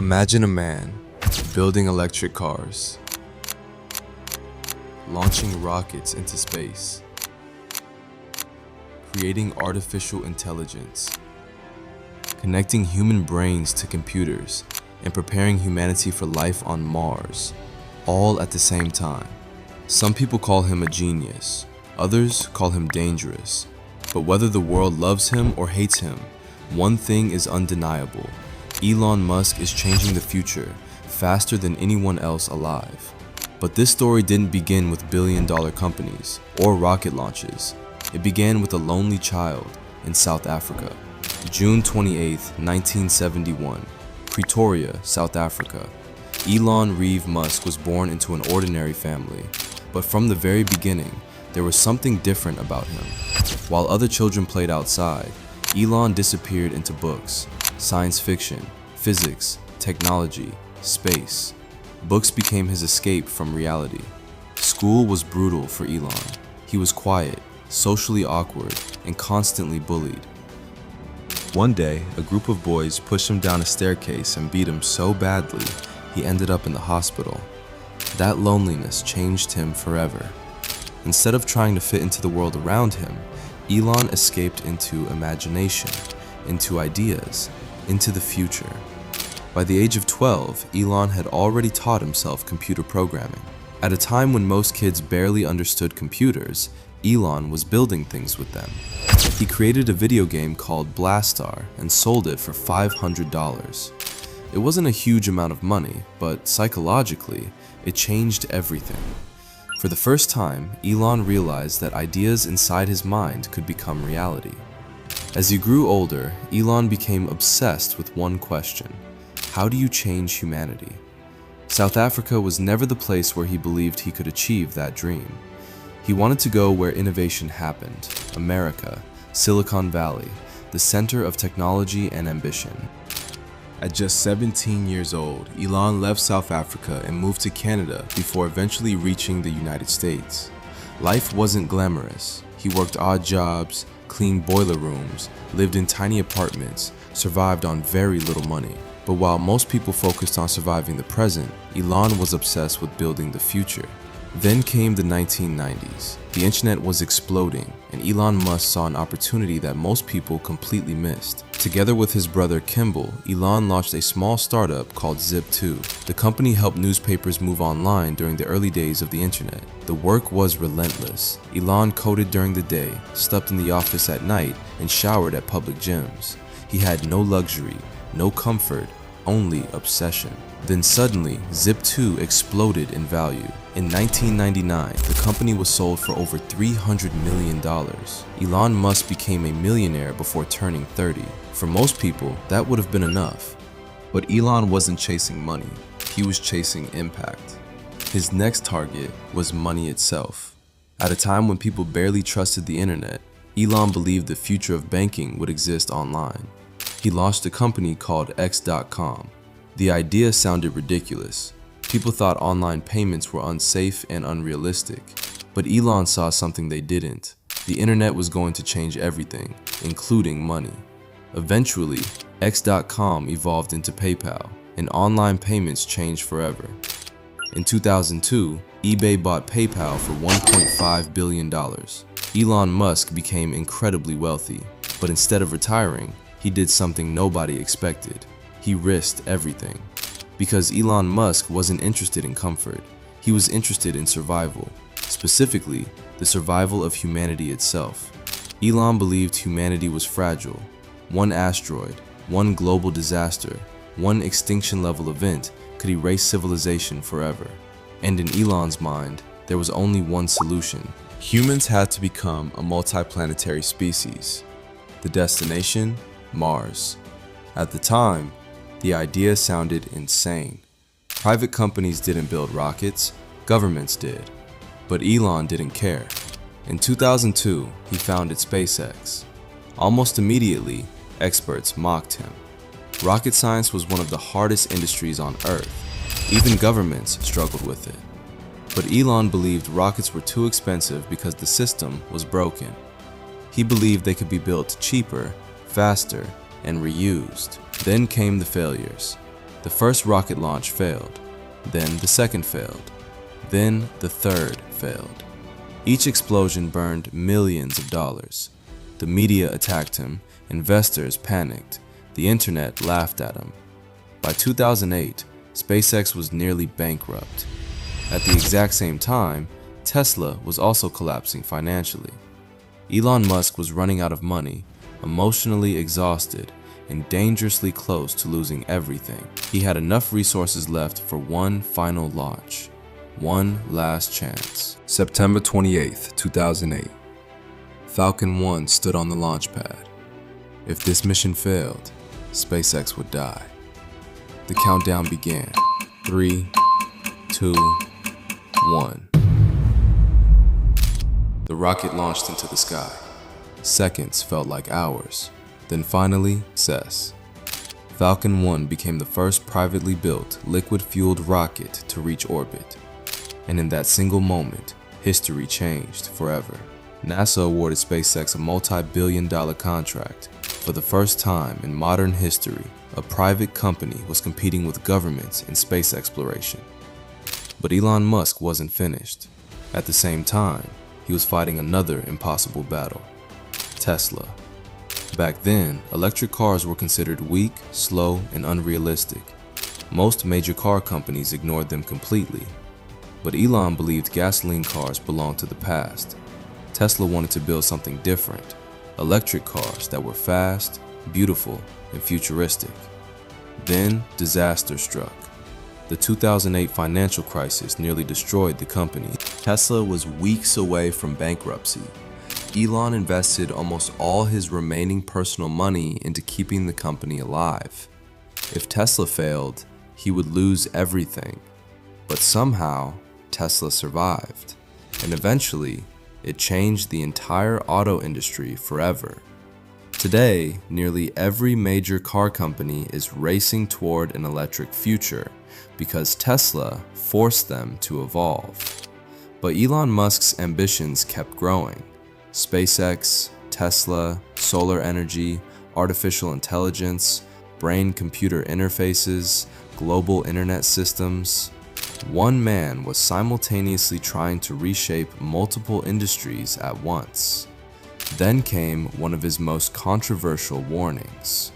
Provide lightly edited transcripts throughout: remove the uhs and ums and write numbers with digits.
Imagine a man building electric cars, launching rockets into space, creating artificial intelligence, connecting human brains to computers, and preparing humanity for life on Mars, all at the same time. Some people call him a genius, others call him dangerous. But whether the world loves him or hates him, one thing is undeniable. Elon Musk is changing the future faster than anyone else alive. But this story didn't begin with billion-dollar companies or rocket launches. It began with a lonely child in South Africa. June 28, 1971, Pretoria, South Africa. Elon Reeve Musk was born into an ordinary family, but from the very beginning, there was something different about him. While other children played outside, Elon disappeared into books, science fiction, physics, technology, space. Books became his escape from reality. School was brutal for Elon. He was quiet, socially awkward, and constantly bullied. One day, a group of boys pushed him down a staircase and beat him so badly, he ended up in the hospital. That loneliness changed him forever. Instead of trying to fit into the world around him, Elon escaped into imagination, into ideas, into the future. By the age of 12, Elon had already taught himself computer programming. At a time when most kids barely understood computers, Elon was building things with them. He created a video game called Blastar and sold it for $500. It wasn't a huge amount of money, but psychologically, it changed everything. For the first time, Elon realized that ideas inside his mind could become reality. As he grew older, Elon became obsessed with one question: how do you change humanity? South Africa was never the place where he believed he could achieve that dream. He wanted to go where innovation happened: America, Silicon Valley, the center of technology and ambition. At just 17 years old, Elon left South Africa and moved to Canada before eventually reaching the United States. Life wasn't glamorous. He worked odd jobs, cleaned boiler rooms, lived in tiny apartments, survived on very little money. But while most people focused on surviving the present, Elon was obsessed with building the future. Then came the 1990s. The internet was exploding, and Elon Musk saw an opportunity that most people completely missed. Together with his brother Kimball, Elon launched a small startup called Zip2. The company helped newspapers move online during the early days of the internet. The work was relentless. Elon coded during the day, slept in the office at night, and showered at public gyms. He had no luxury, no comfort, only obsession. Then suddenly, Zip2 exploded in value. In 1999, the company was sold for over $300 million. Elon Musk became a millionaire before turning 30. For most people, that would have been enough. But Elon wasn't chasing money. He was chasing impact. His next target was money itself. At a time when people barely trusted the internet, Elon believed the future of banking would exist online. He launched a company called X.com. The idea sounded ridiculous. People thought online payments were unsafe and unrealistic. But Elon saw something they didn't. The internet was going to change everything, including money. Eventually, X.com evolved into PayPal, and online payments changed forever. In 2002, eBay bought PayPal for $1.5 billion. Elon Musk became incredibly wealthy, but instead of retiring, he did something nobody expected. He risked everything. Because Elon Musk wasn't interested in comfort, he was interested in survival, specifically the survival of humanity itself. Elon believed humanity was fragile. One asteroid, one global disaster, one extinction-level event could erase civilization forever. And in Elon's mind, there was only one solution. Humans had to become a multiplanetary species. The destination? Mars. At the time, the idea sounded insane. Private companies didn't build rockets, governments did. But Elon didn't care. In 2002, he founded SpaceX. Almost immediately, experts mocked him. Rocket science was one of the hardest industries on Earth. Even governments struggled with it. But Elon believed rockets were too expensive because the system was broken. He believed they could be built cheaper, faster, and reused. Then came the failures. The first rocket launch failed, then the second failed, then the third failed. Each explosion burned millions of dollars. The media attacked him, investors panicked, the internet laughed at him. By 2008, SpaceX was nearly bankrupt. At the exact same time, Tesla was also collapsing financially. Elon Musk was running out of money, emotionally exhausted, and dangerously close to losing everything. He had enough resources left for one final launch, one last chance. September 28, 2008. Falcon 1 stood on the launch pad. If this mission failed, SpaceX would die. The countdown began. 3, 2, 1. The rocket launched into the sky. Seconds felt like hours. Then finally, success. Falcon 1 became the first privately built, liquid-fueled rocket to reach orbit. And in that single moment, history changed forever. NASA awarded SpaceX a multi-billion-dollar contract. For the first time in modern history, a private company was competing with governments in space exploration. But Elon Musk wasn't finished. At the same time, he was fighting another impossible battle: Tesla. Back then, electric cars were considered weak, slow, and unrealistic. Most major car companies ignored them completely. But Elon believed gasoline cars belonged to the past. Tesla wanted to build something different: electric cars that were fast, beautiful, and futuristic. Then, disaster struck. The 2008 financial crisis nearly destroyed the company. Tesla was weeks away from bankruptcy. Elon invested almost all his remaining personal money into keeping the company alive. If Tesla failed, he would lose everything. But somehow, Tesla survived. And eventually, it changed the entire auto industry forever. Today, nearly every major car company is racing toward an electric future because Tesla forced them to evolve. But Elon Musk's ambitions kept growing. SpaceX, Tesla, solar energy, artificial intelligence, brain-computer interfaces, global internet systems. One man was simultaneously trying to reshape multiple industries at once. Then came one of his most controversial warnings: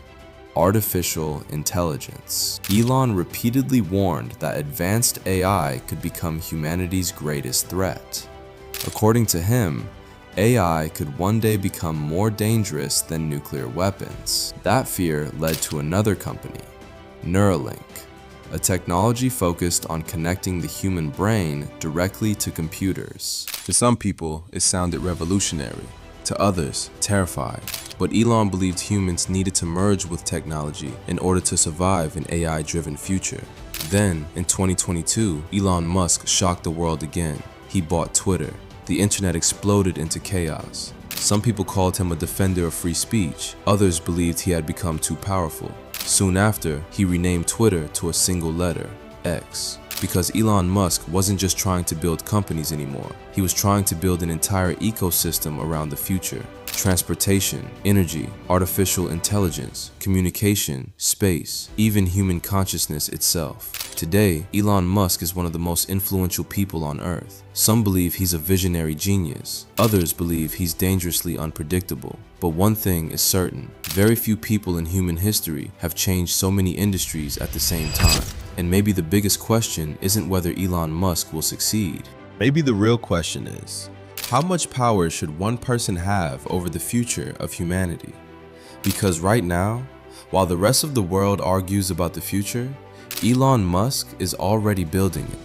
artificial intelligence. Elon repeatedly warned that advanced AI could become humanity's greatest threat. According to him, AI could one day become more dangerous than nuclear weapons. That fear led to another company, Neuralink, a technology focused on connecting the human brain directly to computers. To some people, it sounded revolutionary. To others, terrifying. But Elon believed humans needed to merge with technology in order to survive an AI-driven future. Then, in 2022, Elon Musk shocked the world again. He bought Twitter. The internet exploded into chaos. Some people called him a defender of free speech. Others believed he had become too powerful. Soon after, he renamed Twitter to a single letter, X. Because Elon Musk wasn't just trying to build companies anymore. He was trying to build an entire ecosystem around the future. Transportation, energy, artificial intelligence, communication, space, even human consciousness itself. Today, Elon Musk is one of the most influential people on Earth. Some believe he's a visionary genius. Others believe he's dangerously unpredictable. But one thing is certain: very few people in human history have changed so many industries at the same time. And maybe the biggest question isn't whether Elon Musk will succeed. Maybe the real question is, how much power should one person have over the future of humanity? Because right now, while the rest of the world argues about the future, Elon Musk is already building it.